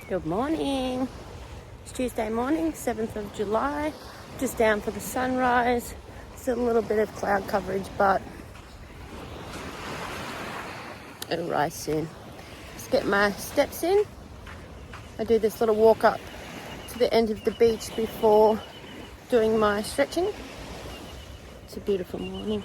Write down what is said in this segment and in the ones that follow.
Good morning. It's Tuesday morning, 7th of July. Just down for the sunrise. Still a little bit of cloud coverage, but it'll rise soon. Just get my steps in. I do this little walk up to the end of the beach before doing my stretching. It's a beautiful morning.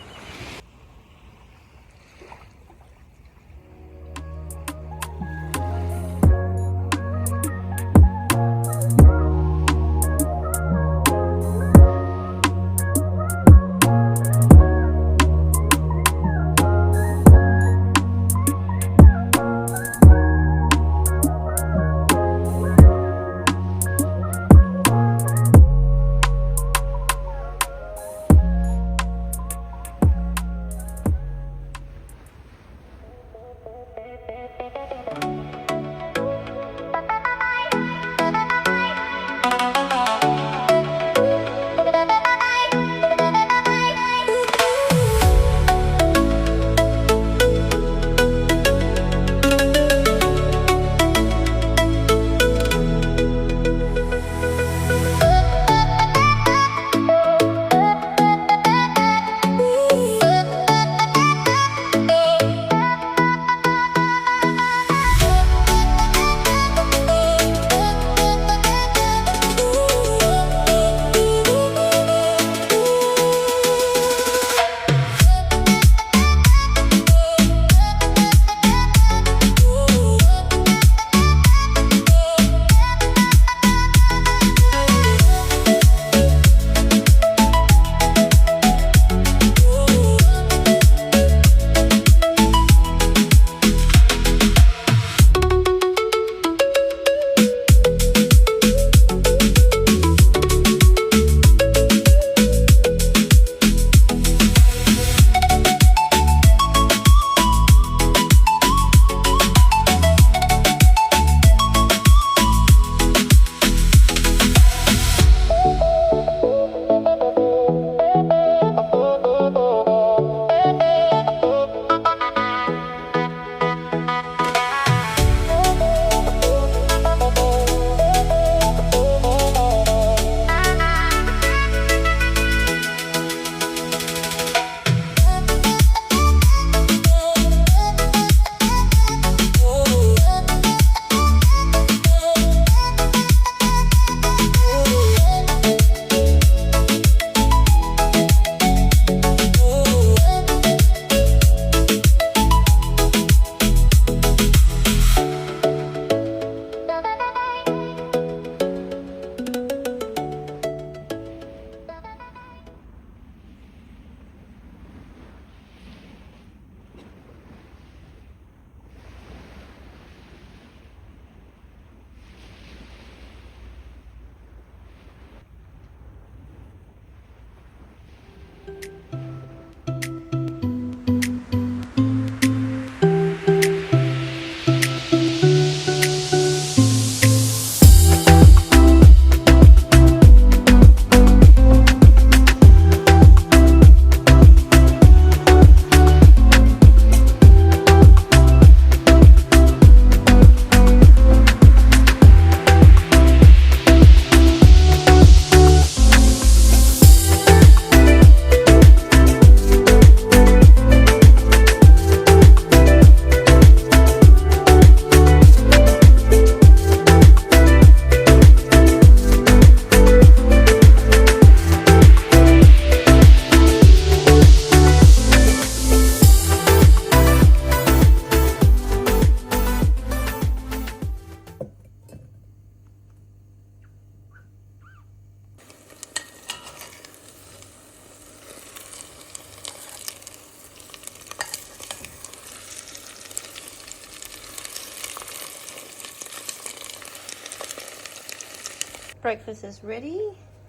Breakfast is ready.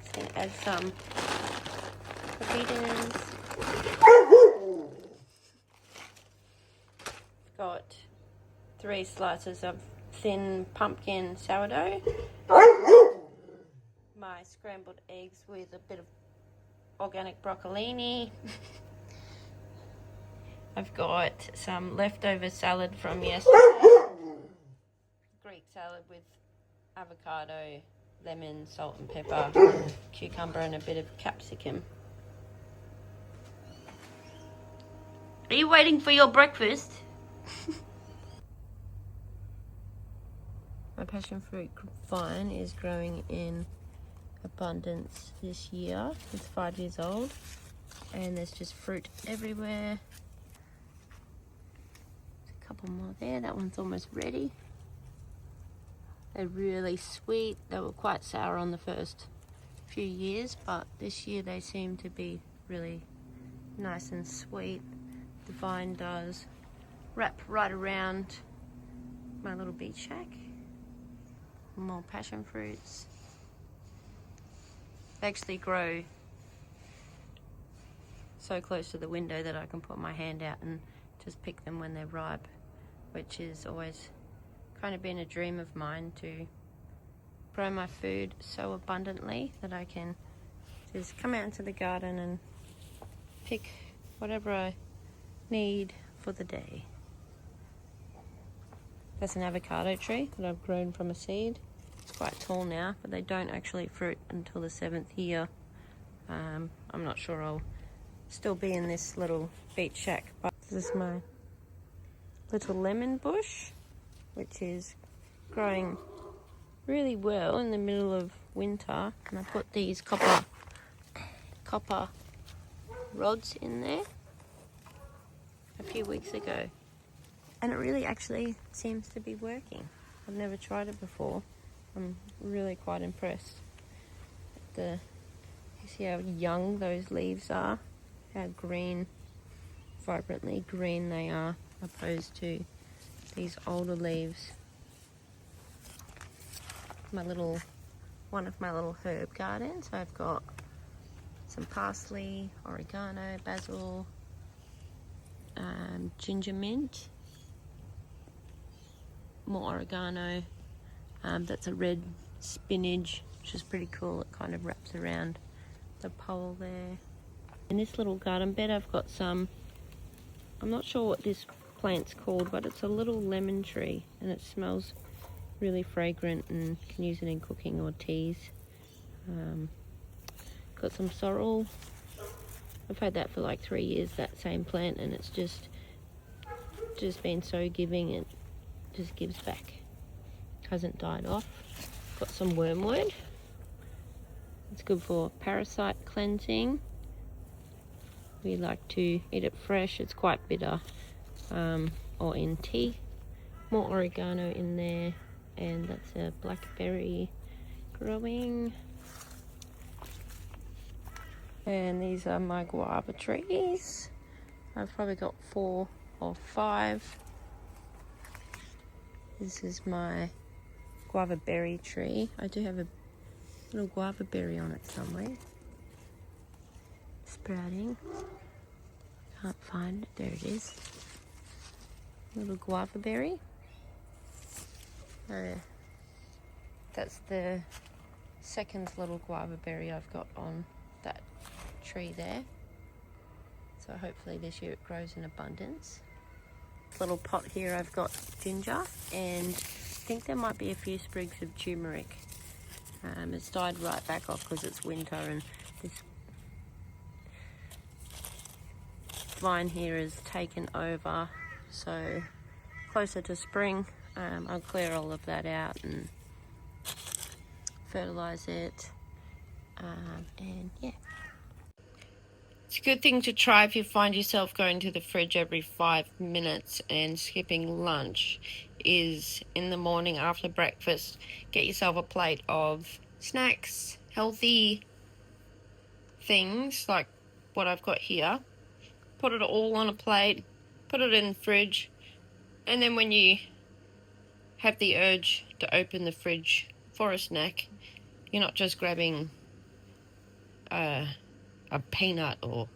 Just going to add some beans. Got 3 slices of thin pumpkin sourdough. My scrambled eggs with a bit of organic broccolini. I've got some leftover salad from yesterday. Greek salad with avocado, lemon, salt and pepper, cucumber and a bit of capsicum. Are you waiting for your breakfast? My passion fruit vine is growing in abundance this year. It's 5 years old and there's just fruit everywhere. There's a couple more there. That one's almost ready. They're really sweet. They were quite sour on the first few years, but this year they seem to be really nice and sweet. The vine does wrap right around my little beach shack. More passion fruits. They actually grow so close to the window that I can put my hand out and just pick them when they're ripe, which is always kind of been a dream of mine, to grow my food so abundantly that I can just come out into the garden and pick whatever I need for the day. That's an avocado tree that I've grown from a seed. It's quite tall now, but they don't actually fruit until the 7th year. I'm not sure I'll still be in this little beach shack, but this is my little lemon bush, which is growing really well in the middle of winter. And I put these copper rods in there a few weeks ago, and it really actually seems to be working. I've never tried it before. I'm really quite impressed. You see how young those leaves are, how green, vibrantly green they are, opposed to these older leaves. One of my little herb gardens. I've got some parsley, oregano, basil, ginger mint, more oregano. That's a red spinach, which is pretty cool. It kind of wraps around the pole there. In this little garden bed I've got some, I'm not sure what this plant's called, but it's a little lemon tree and it smells really fragrant and can use it in cooking or teas. Got some sorrel. I've had that for like 3 years, that same plant, and it's just been so giving. It just gives back. Hasn't died off. Got some wormwood. It's good for parasite cleansing. We like to eat it fresh. It's quite bitter, or in tea. More oregano in there, and that's a blackberry growing. And these are my guava trees. I've probably got 4 or 5. This is my guava berry tree. I do have a little guava berry on it somewhere. Sprouting. Can't find it. There it is. Little guava berry. That's the second little guava berry I've got on that tree there. So hopefully this year it grows in abundance. Little pot here I've got ginger, and I think there might be a few sprigs of turmeric. It's died right back off because it's winter, and this vine here is taken over, so closer to spring I'll clear all of that out and fertilize it, and yeah. It's a good thing to try if you find yourself going to the fridge every 5 minutes and skipping lunch, is in the morning after breakfast, get yourself a plate of snacks, healthy things like what I've got here. Put it all on a plate, put it in the fridge, and then when you have the urge to open the fridge for a snack, you're not just grabbing a peanut or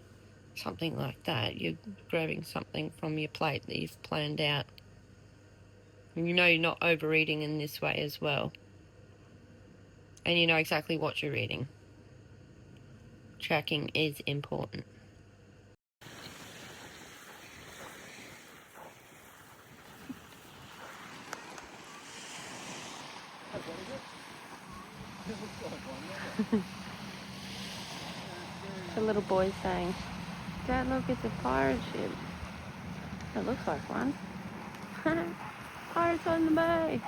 something like that. You're grabbing something from your plate that you've planned out. And you know you're not overeating in this way as well. And you know exactly what you're eating. Tracking is important. The little boy saying, Dad, look, it's a pirate ship. It looks like one. Pirates on the bay.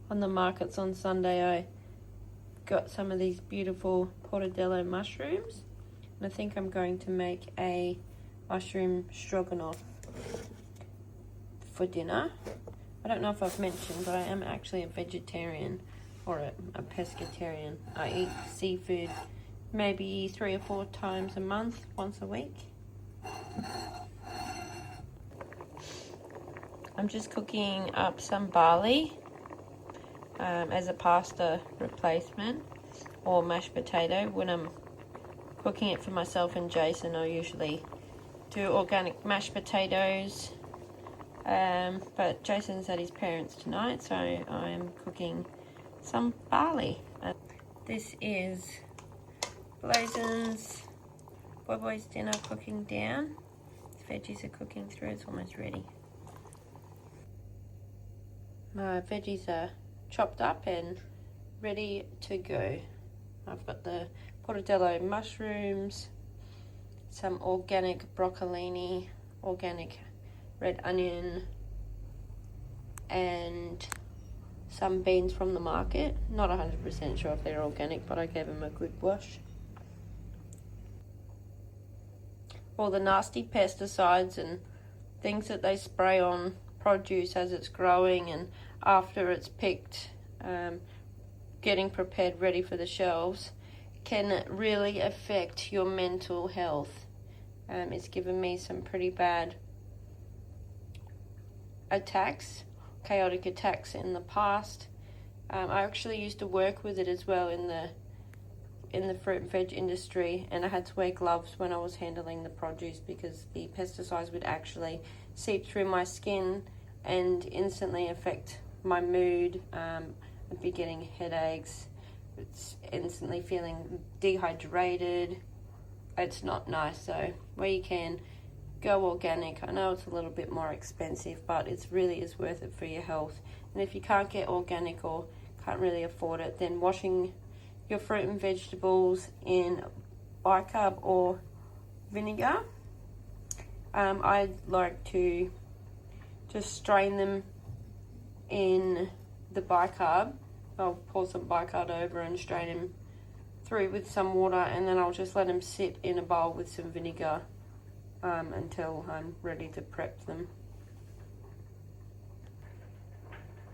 On the markets on Sunday, I got some of these beautiful portobello mushrooms, and I think I'm going to make a mushroom stroganoff for dinner. I don't know if I've mentioned, but I am actually a vegetarian or a pescatarian. I eat seafood maybe 3 or 4 times a month, once a week. I'm just cooking up some barley as a pasta replacement or mashed potato. When I'm cooking it for myself and Jason, I usually do organic mashed potatoes, but Jason's at his parents' tonight, so I'm cooking some barley. This is Blazon's boy's dinner cooking down. The veggies are cooking through, it's almost ready. My veggies are chopped up and ready to go. I've got the portobello mushrooms, some organic broccolini, organic red onion, and some beans from the market. Not 100% sure if they're organic, but I gave them a good wash. All the nasty pesticides and things that they spray on produce as it's growing and after it's picked, getting prepared ready for the shelves, can really affect your mental health. It's given me some pretty bad attacks, chaotic attacks in the past. I actually used to work with it as well in the fruit and veg industry, and I had to wear gloves when I was handling the produce because the pesticides would actually seep through my skin and instantly affect my mood. I'd be getting headaches, it's instantly feeling dehydrated. It's not nice. So where you can, go organic. I know it's a little bit more expensive, but it really is worth it for your health. And if you can't get organic or can't really afford it, then washing your fruit and vegetables in bicarb or vinegar. I'd like to just strain them in the bicarb. I'll pour some bicarb over and strain them through with some water, and then I'll just let them sit in a bowl with some vinegar until I'm ready to prep them.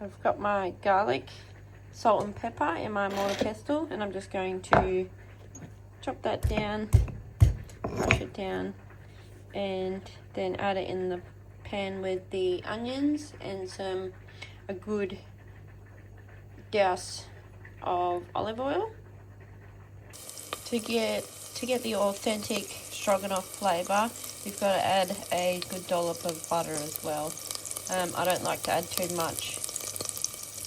I've got my garlic, salt and pepper in my mortar pestle, and I'm just going to chop that down, brush it down, and then add it in the pan with the onions and a good douse of olive oil. To get the authentic stroganoff flavour, you've got to add a good dollop of butter as well. I don't like to add too much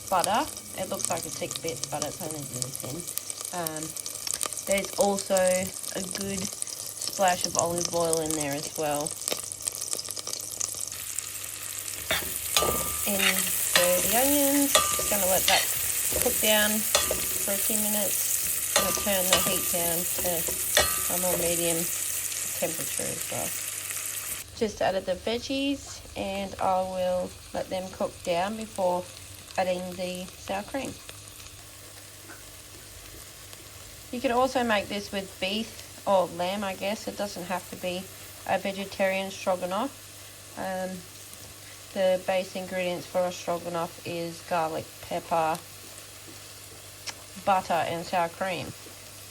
butter. It looks like a thick bit, but it's only really thin. There's also a good splash of olive oil in there as well. Into the onions, just going to let that cook down for a few minutes. I'm going to turn the heat down to a more medium temperature as well. Just added the veggies, and I will let them cook down before adding the sour cream. You could also make this with beef or lamb, I guess. It doesn't have to be a vegetarian stroganoff. The base ingredients for a stroganoff is garlic, pepper, butter and sour cream,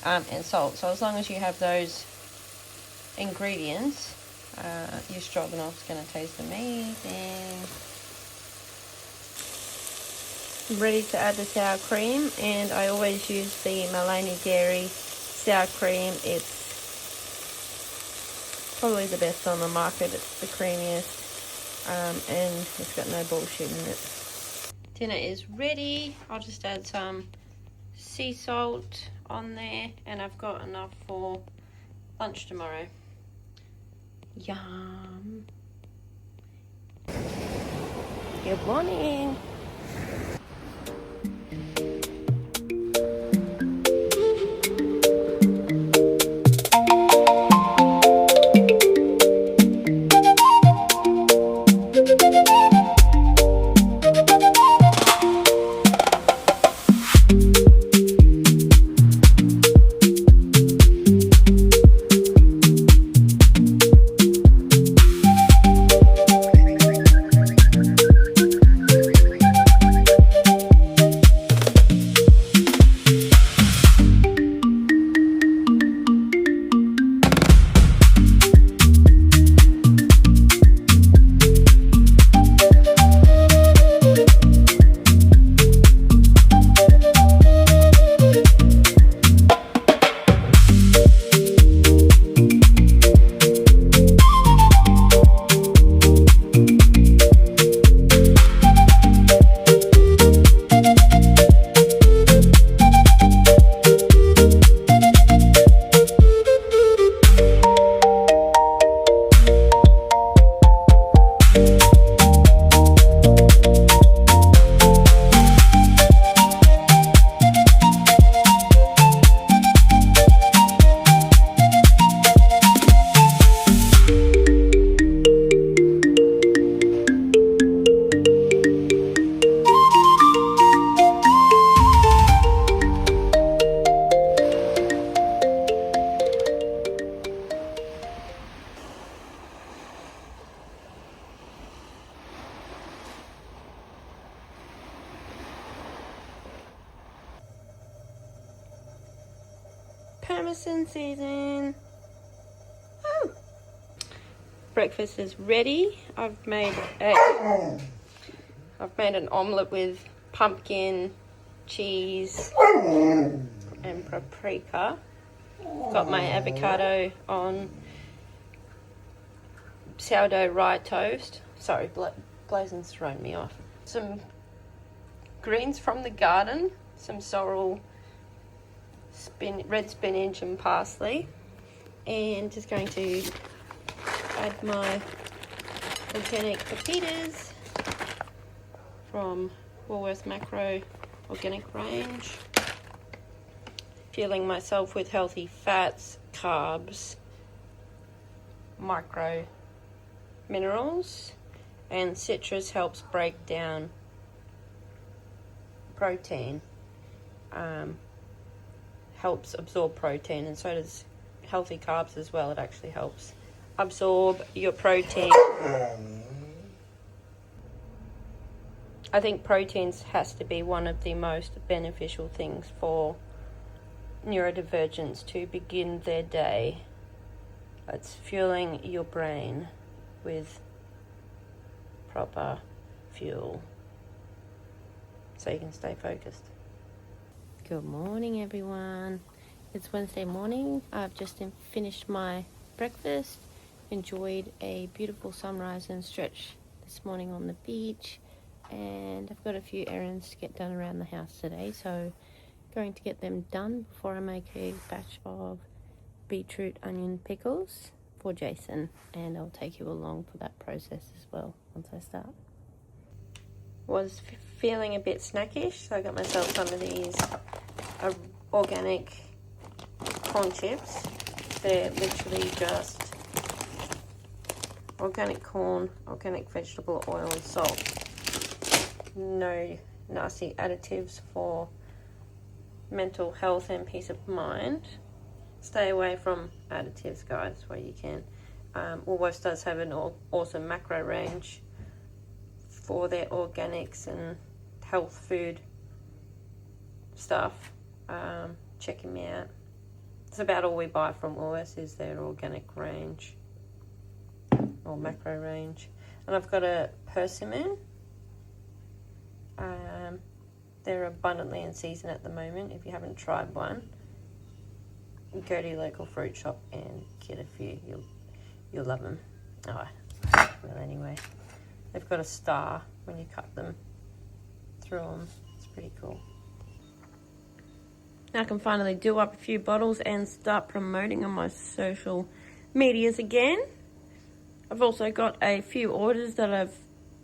and salt. So as long as you have those ingredients, your stroganoff's going to taste amazing. I'm ready to add the sour cream, and I always use the Maloney Dairy sour cream. It's probably the best on the market. It's the creamiest, and it's got no bullshit in it. Dinner is ready. I'll just add some sea salt on there, and I've got enough for lunch tomorrow. Yum. Good morning. Parmesan season. Oh. Breakfast is ready. I've made an omelette with pumpkin, cheese and paprika. Got my avocado on sourdough rye toast. Sorry, Blazon's thrown me off. Some greens from the garden, some sorrel, red spinach and parsley, and just going to add my organic pepitas from Woolworths Macro Organic Range. Fueling myself with healthy fats, carbs, micro minerals, and citrus helps break down protein. Helps absorb protein, and so does healthy carbs as well. It actually helps absorb your protein. I think proteins has to be one of the most beneficial things for neurodivergents to begin their day. It's fueling your brain with proper fuel so you can stay focused. Good morning, everyone. It's Wednesday morning. I've just finished my breakfast, enjoyed a beautiful sunrise and stretch this morning on the beach, and I've got a few errands to get done around the house today, so going to get them done before I make a batch of beetroot onion pickles for Jason, and I'll take you along for that process as well once I start. Was feeling a bit snackish, so I got myself some of these organic corn chips. They're literally just organic corn, organic vegetable oil and salt. No nasty additives for mental health and peace of mind. Stay away from additives, guys, where you can. Woolworths does have an awesome macro range for their organics and health food stuff. Check them out. It's about all we buy from Woolworths is their organic range or macro range. And I've got a persimmon. They're abundantly in season at the moment. If you haven't tried one, go to your local fruit shop and get a few. You'll love them. Oh, well, anyway, they've got a star when you cut them through them. It's pretty cool. Now I can finally do up a few bottles and start promoting on my social medias again. I've also got a few orders that I've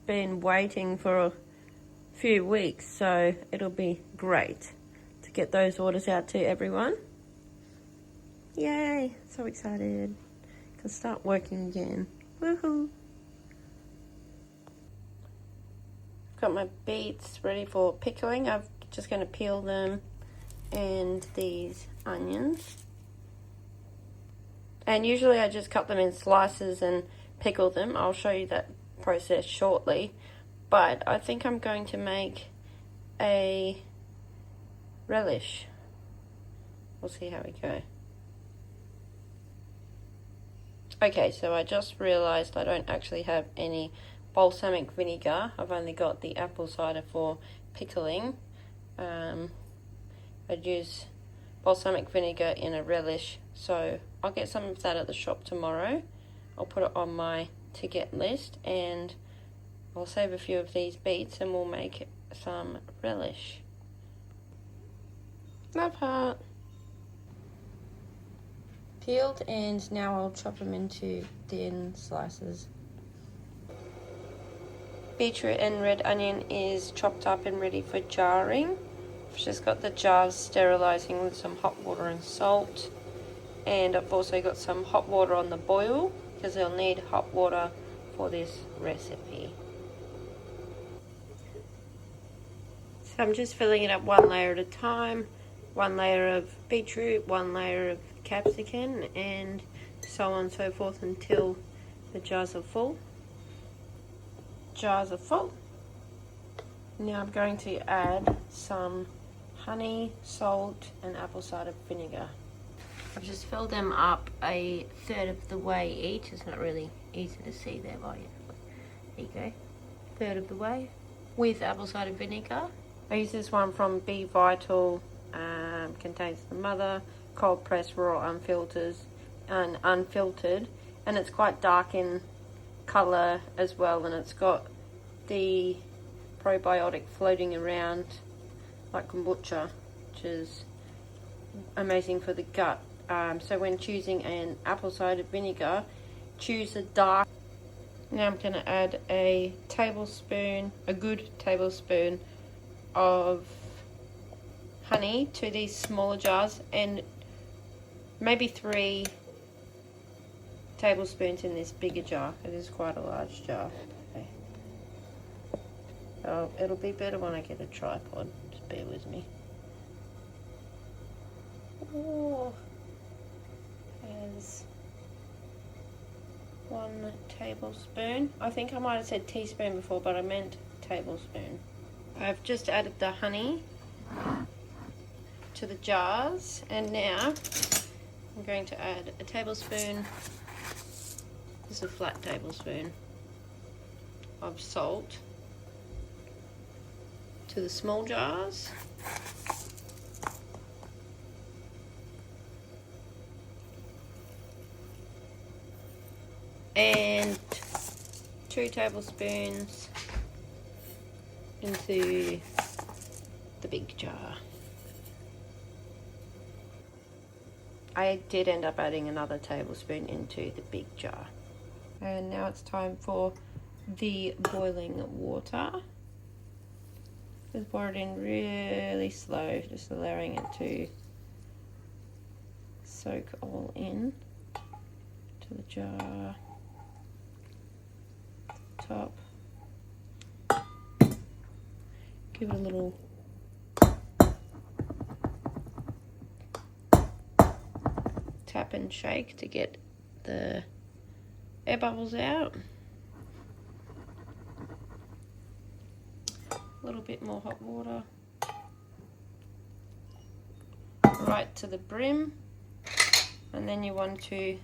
been waiting for a few weeks, so it'll be great to get those orders out to everyone. Yay, so excited. Can start working again. Woohoo! I've got my beets ready for pickling. I'm just going to peel them, and these onions. And usually I just cut them in slices and pickle them. I'll show you that process shortly. But I think I'm going to make a relish. We'll see how we go. Okay, so I just realised I don't actually have any balsamic vinegar. I've only got the apple cider for pickling. I'd use balsamic vinegar in a relish, so I'll get some of that at the shop tomorrow. I'll put it on my to get list, and I'll save a few of these beets and we'll make some relish. Love heart. Peeled, and now I'll chop them into thin slices. Beetroot and red onion is chopped up and ready for jarring. I've just got the jars sterilising with some hot water and salt, and I've also got some hot water on the boil because I'll need hot water for this recipe. So I'm just filling it up one layer at a time. One layer of beetroot, one layer of capsicum, and so on and so forth until the jars are full. Jars are full. Now I'm going to add some honey, salt, and apple cider vinegar. I've just filled them up a third of the way each. It's not really easy to see there, but there you go. Third of the way with apple cider vinegar. I use this one from Be Vital. Contains the mother, cold pressed, raw, unfiltered, and it's quite dark in colour as well, and it's got the probiotic floating around like kombucha, which is amazing for the gut. So when choosing an apple cider vinegar, choose a dark. Now I'm going to add a good tablespoon of honey to these smaller jars, and maybe 3 tablespoons in this bigger jar. It is quite a large jar. Okay. Oh, it'll be better when I get a tripod. Just bear with me. Oh, there's 1 tablespoon. I think I might have said teaspoon before, but I meant tablespoon. I've just added the honey to the jars, and now I'm going to add a tablespoon, this is a flat tablespoon, of salt to the small jars, and 2 tablespoons into the big jar. I did end up adding another tablespoon into the big jar. And now it's time for the boiling water. Just pour it in really slow, just allowing it to soak all in to the jar. Top. Give it a little tap and shake to get the air bubbles out. A little bit more hot water. Right to the brim. And then you want to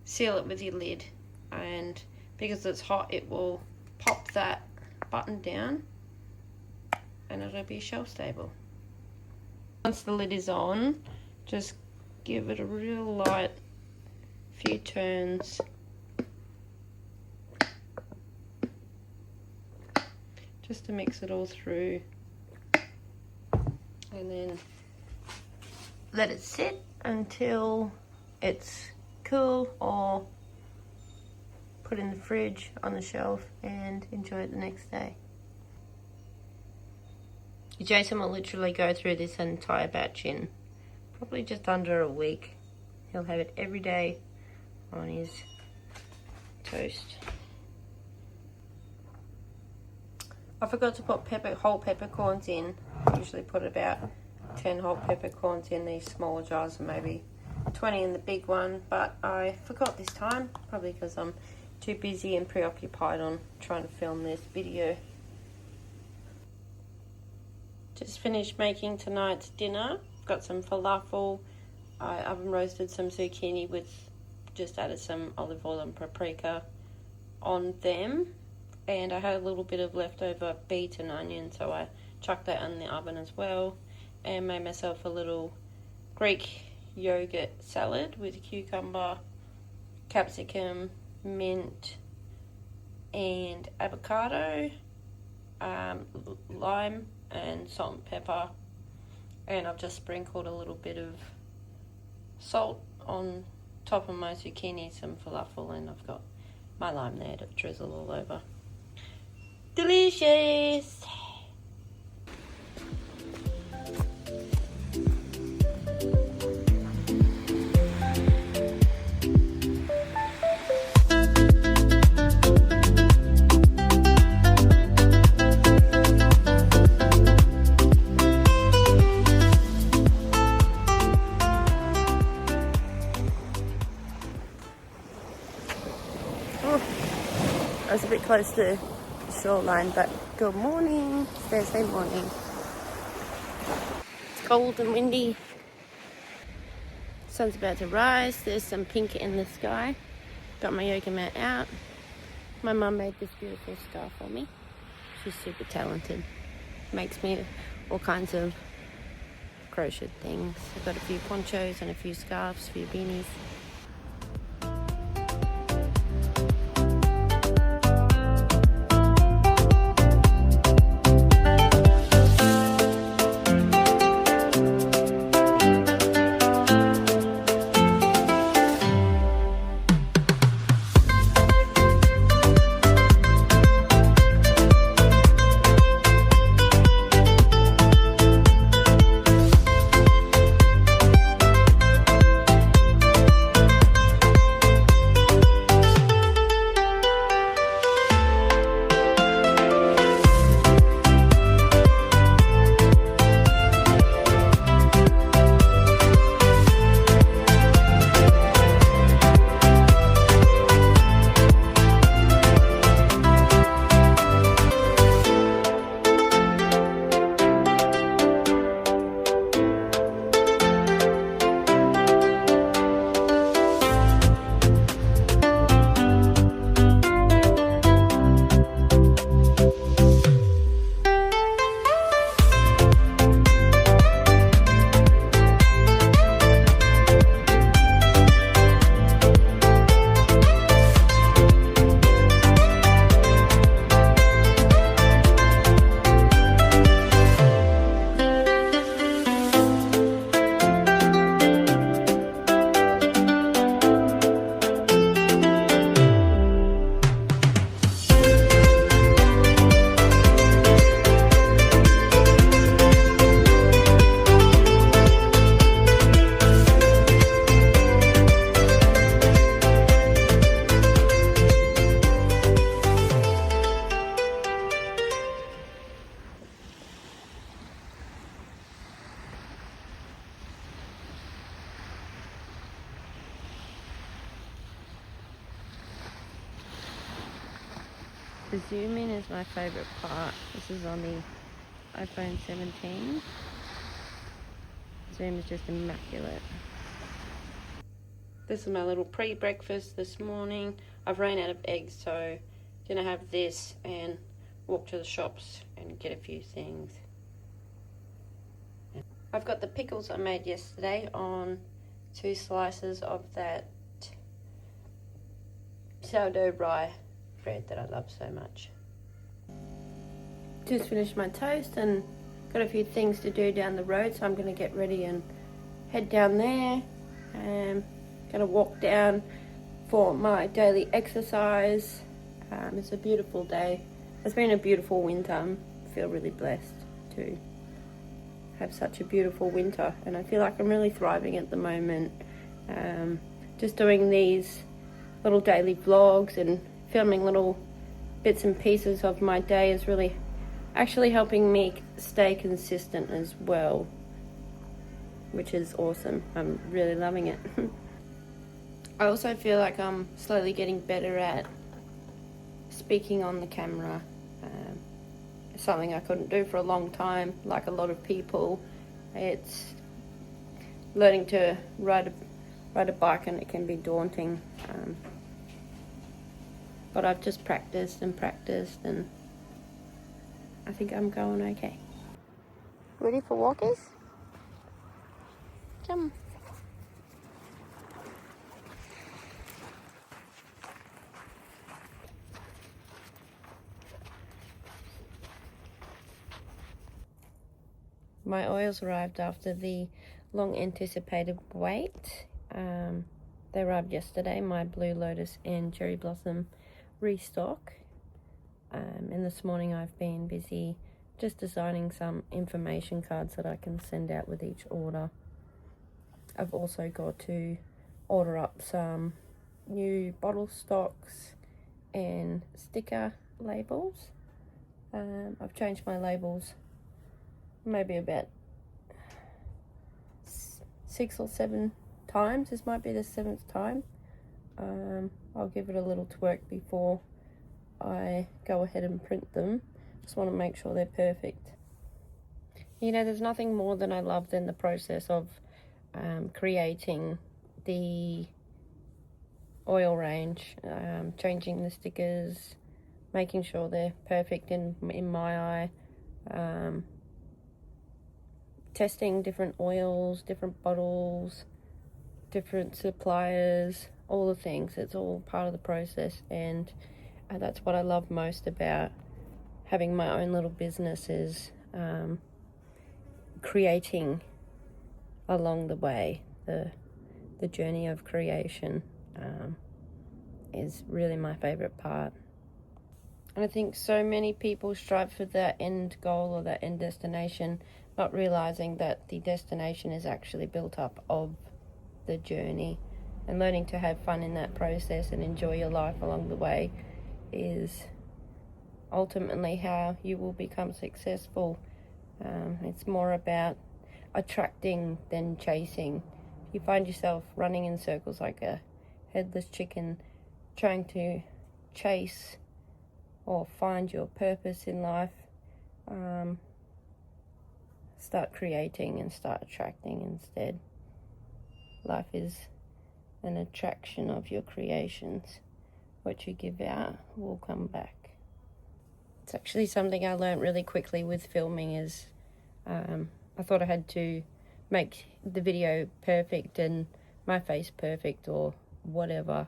seal it with your lid. And because it's hot, it will pop that button down and it'll be shelf stable. Once the lid is on, just give it a real light few turns. Just to mix it all through. And then let it sit until it's cool, or put in the fridge on the shelf and enjoy it the next day. Jason will literally go through this entire batch in probably just under a week. He'll have it every day on his toast. I forgot to put whole peppercorns in. I usually put about 10 whole peppercorns in these smaller jars and maybe 20 in the big one, but I forgot this time, probably because I'm too busy and preoccupied on trying to film this video. Just finished making tonight's dinner. Got some falafel. I oven roasted some zucchini with, just added some olive oil and paprika on them. And I had a little bit of leftover beet and onion, so I chucked that in the oven as well. And made myself a little Greek yogurt salad with cucumber, capsicum, mint, and avocado, lime, and salt and pepper. And I've just sprinkled a little bit of salt on top of my zucchini, some falafel, and I've got my lime there to drizzle all over. Delicious! I was a bit close to the shoreline, but good morning. It's Thursday morning. It's cold and windy. Sun's about to rise. There's some pink in the sky. Got my yoga mat out. My mum made this beautiful scarf for me. She's super talented. Makes me all kinds of crochet things. I've got a few ponchos and a few scarves, a few beanies. The zoom in is my favourite part. This is on the iPhone 17. Zoom is just immaculate. This is my little pre-breakfast this morning. I've run out of eggs, so I'm gonna have this and walk to the shops and get a few things. I've got the pickles I made yesterday on 2 slices of that sourdough rye bread that I love so much. Just finished my toast and got a few things to do down the road, so I'm going to get ready and head down there. Going to walk down for my daily exercise. It's a beautiful day. It's been a beautiful winter. I feel really blessed to have such a beautiful winter, and I feel like I'm really thriving at the moment. Just doing these little daily vlogs and filming little bits and pieces of my day is really actually helping me stay consistent as well, which is awesome. I'm really loving it. I also feel like I'm slowly getting better at speaking on the camera. It's something I couldn't do for a long time, like a lot of people. It's learning to ride a bike, and it can be daunting. But I've just practiced, and I think I'm going okay. Ready for walkers? Come. My oils arrived after the long anticipated wait. They arrived yesterday, my Blue Lotus and Cherry Blossom restock. And this morning I've been busy just designing some information cards that I can send out with each order. I've also got to order up some new bottle stocks and sticker labels. I've changed my labels maybe about 6 or 7 times. This might be the 7th time. I'll give it a little twerk before I go ahead and print them. Just want to make sure they're perfect. You know, there's nothing more than I love than the process of creating the oil range, changing the stickers, making sure they're perfect in my eye, testing different oils, different bottles, different suppliers, all the things. It's all part of the process, and that's what I love most about having my own little business is creating along the way. The journey of creation is really my favorite part. And I think so many people strive for that end goal or that end destination, not realizing that the destination is actually built up of the journey, and learning to have fun in that process and enjoy your life along the way is ultimately how you will become successful. It's more about attracting than chasing. If you find yourself running in circles like a headless chicken, trying to chase or find your purpose in life, start creating and start attracting instead. Life is an attraction of your creations. What you give out will come back. It's actually something I learned really quickly with filming is I thought I had to make the video perfect and my face perfect or whatever.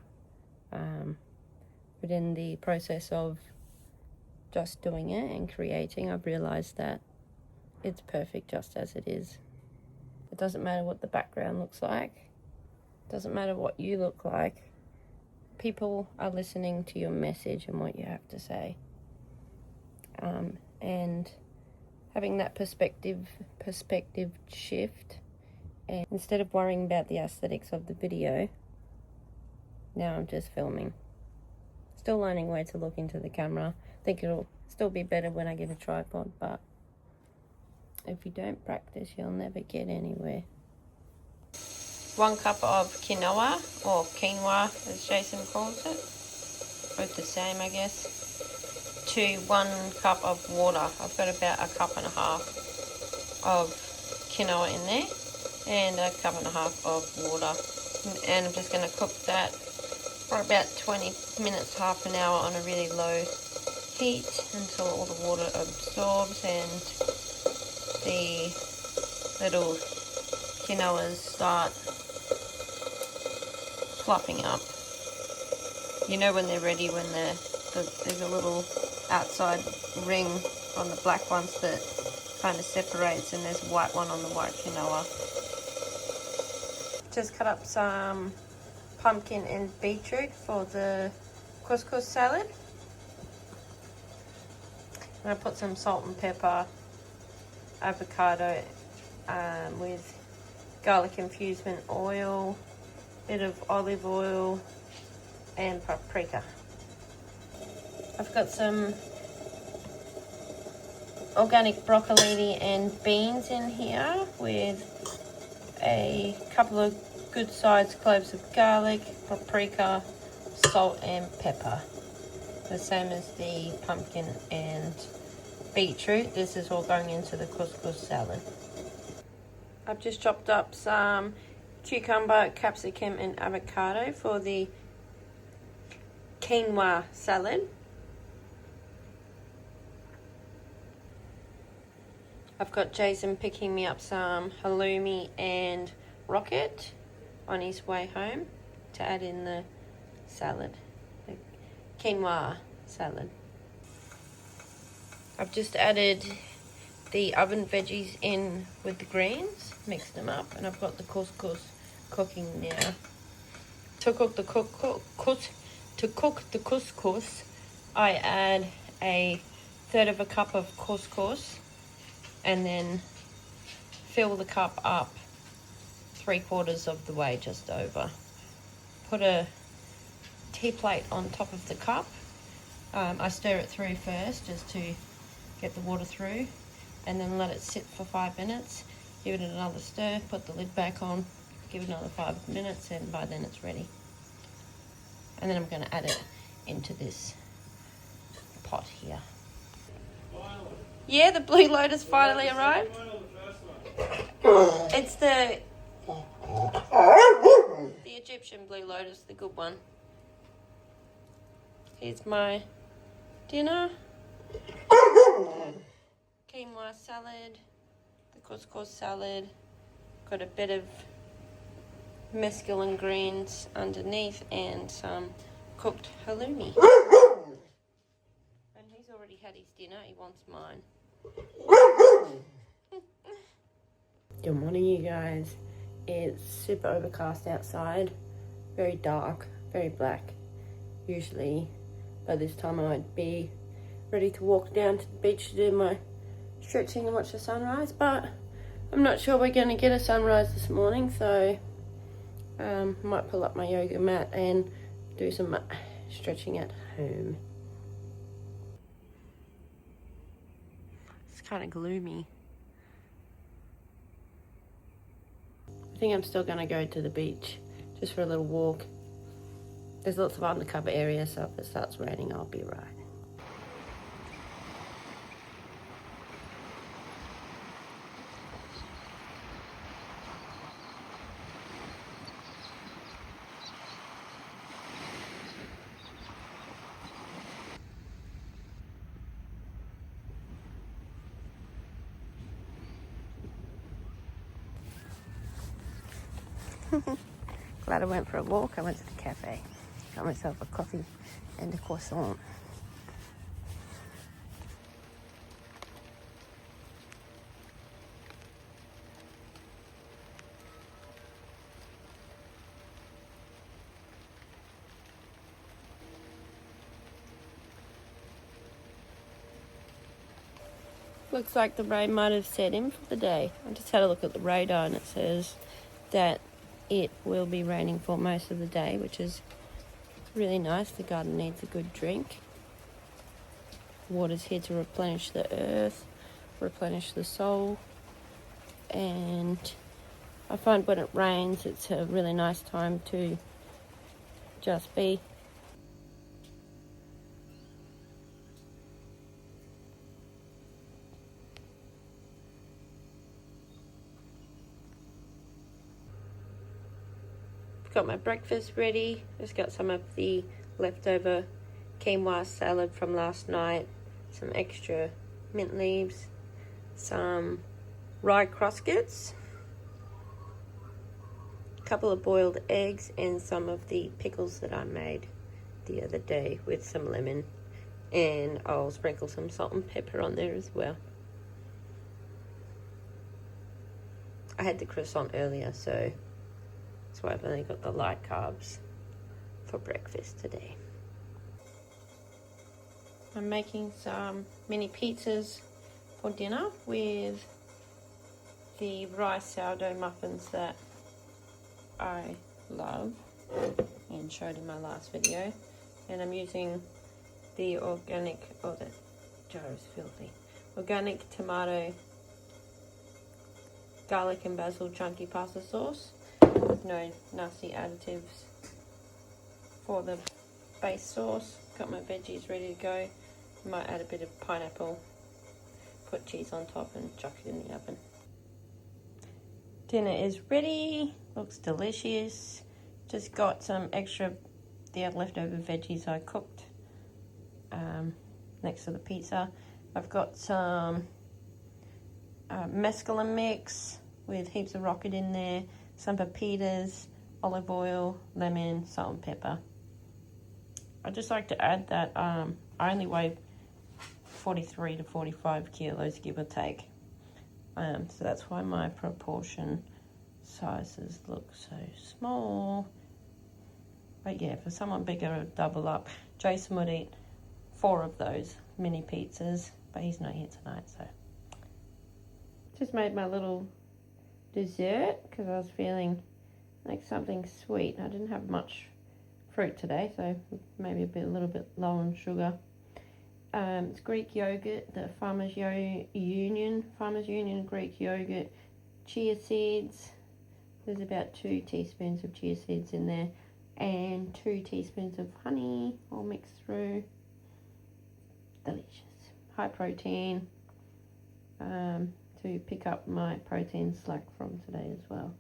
But in the process of just doing it and creating, I've realized that it's perfect just as it is. It doesn't matter what the background looks like. It doesn't matter what you look like. People are listening to your message and what you have to say. And having that perspective shift, and instead of worrying about the aesthetics of the video, now I'm just filming. Still learning where to look into the camera. I think it'll still be better when I get a tripod, but if you don't practice, you'll never get anywhere. 1 cup of quinoa, or quinoa as Jason calls it. Both the same, I guess. to 1 cup of water. I've got about a cup and a half of quinoa in there and a cup and a half of water. And I'm just going to cook that for about 20 minutes, half an hour on a really low heat until all the water absorbs and the little quinoas start fluffing up. You know when they're ready when there's a little outside ring on the black ones that kind of separates, and there's a white one on the white quinoa. Just cut up some pumpkin and beetroot for the couscous salad. And I put some salt and pepper, avocado with garlic infusement oil, bit of olive oil and paprika. I've got some organic broccoli and beans in here with a couple of good sized cloves of garlic, paprika, salt and pepper. The same as the pumpkin and beetroot. This is all going into the couscous salad. I've just chopped up some cucumber, capsicum and avocado for the quinoa salad. I've got Jason picking me up some halloumi and rocket on his way home to add in the salad, the quinoa salad. I've just added the oven veggies in with the greens, mixed them up, and I've got the couscous cooking now. To cook the couscous, I add a third of a cup of couscous and then fill the cup up 3/4 of the way, just over. Put a tea plate on top of the cup. I stir it through first just to get the water through, and then let it sit for 5 minutes. Give it another stir, put the lid back on, give it another 5 minutes, and by then it's ready. And then I'm going to add it into this pot here. Yeah, the Blue Lotus finally arrived. It's the Egyptian Blue Lotus, the good one. Here's my dinner. Quinoa salad, the couscous salad. Got a bit of mesclun greens underneath and some cooked halloumi. And he's already had his dinner, he wants mine. Good morning, you guys. It's super overcast outside, very dark, very black. Usually by this time I'd be ready to walk down to the beach to do my stretching and watch the sunrise, but I'm not sure we're going to get a sunrise this morning, so might pull up my yoga mat and do some stretching at home. It's kind of gloomy. I think I'm still going to go to the beach just for a little walk. There's lots of undercover areas, so if it starts raining, I'll be right. Glad I went for a walk. I went to the cafe, got myself a coffee and a croissant. Looks like the rain might have set in for the day. I just had a look at the radar and it says that it will be raining for most of the day, which is really nice. The garden needs a good drink. Water's here to replenish the earth, replenish the soul, and I find when it rains it's a really nice time to just be. got my breakfast ready. Just got some of the leftover quinoa salad from last night, some extra mint leaves, some rye crossets, a couple of boiled eggs, and some of the pickles that I made the other day with some lemon, and I'll sprinkle some salt and pepper on there as well. I had the croissant earlier, so that's why I've only got the light carbs for breakfast today. I'm making some mini pizzas for dinner with the rice sourdough muffins that I love and showed in my last video. And I'm using the organic, oh, that jar is filthy, organic tomato, garlic and basil chunky pasta sauce with no nasty additives for the base sauce. Got my veggies ready to go. Might add a bit of pineapple, put cheese on top and chuck it in the oven. Dinner is ready, looks delicious. Just got some extra, the leftover veggies I cooked next to the pizza. I've got some mescaline mix with heaps of rocket in there, some pepitas, olive oil, lemon, salt and pepper. I just like to add that I only weigh 43 to 45 kilos, give or take. So that's why my proportion sizes look so small. But yeah, for someone bigger, it'd double up. Jason would eat 4 of those mini pizzas, but he's not here tonight, so. Just made my little dessert because I was feeling like something sweet. I didn't have much fruit today, so maybe a little bit low on sugar. It's Greek yogurt, the Farmers Union Greek yogurt, chia seeds. There's about 2 teaspoons of chia seeds in there, and 2 teaspoons of honey all mixed through. Delicious. High protein, to pick up my protein slack from today as well.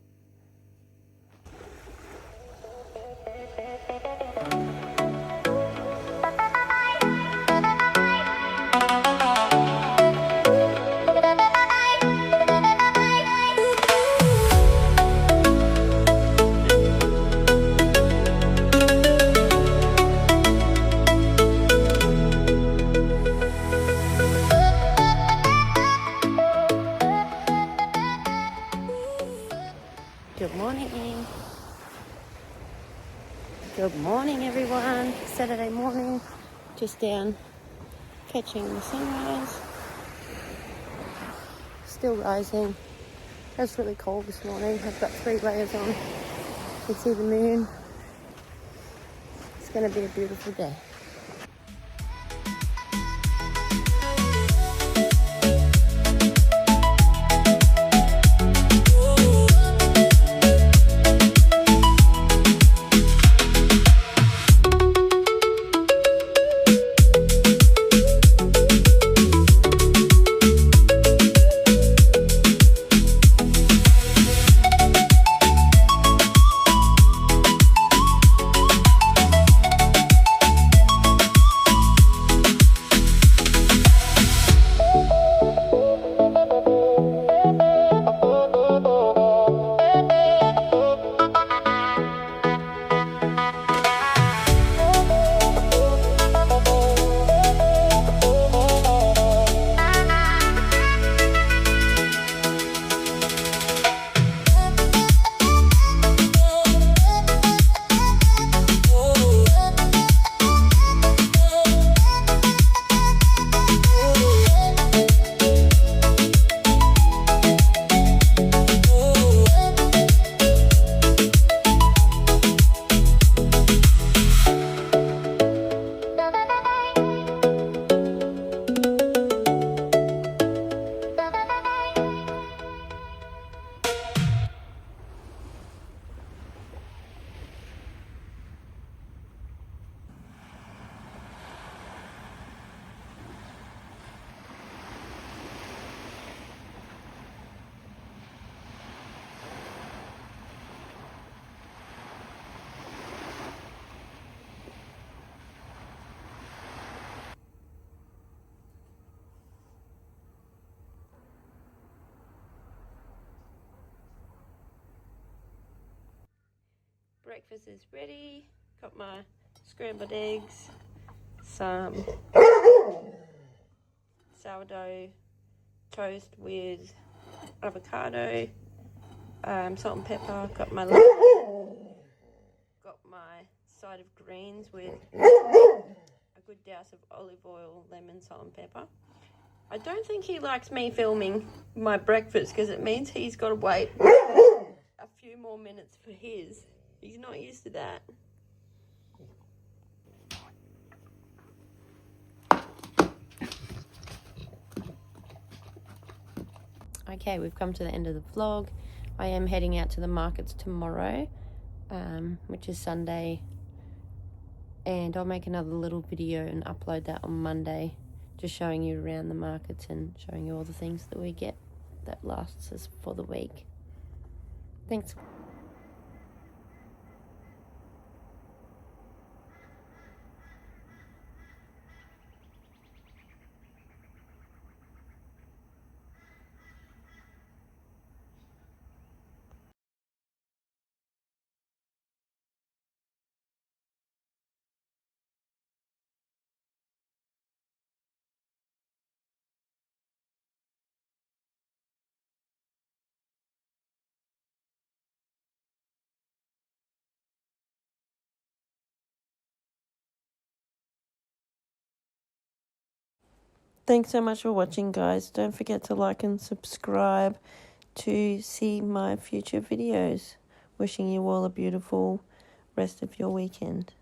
Good morning everyone. Saturday morning, just down catching the sunrise. Still rising. It was really cold this morning. I've got 3 layers on. You can see the moon. It's going to be a beautiful day. breakfast is ready. Got my scrambled eggs, some sourdough toast with avocado, salt and pepper. Got my side of greens with a good douse of olive oil, lemon, salt and pepper. I don't think he likes me filming my breakfast because it means he's got to wait a few more minutes for his. He's not used to that. Okay, we've come to the end of the vlog. I am heading out to the markets tomorrow, which is Sunday, and I'll make another little video and upload that on Monday, just showing you around the markets and showing you all the things that we get that lasts us for the week. Thanks. Thanks so much for watching, guys. Don't forget to like and subscribe to see my future videos. Wishing you all a beautiful rest of your weekend.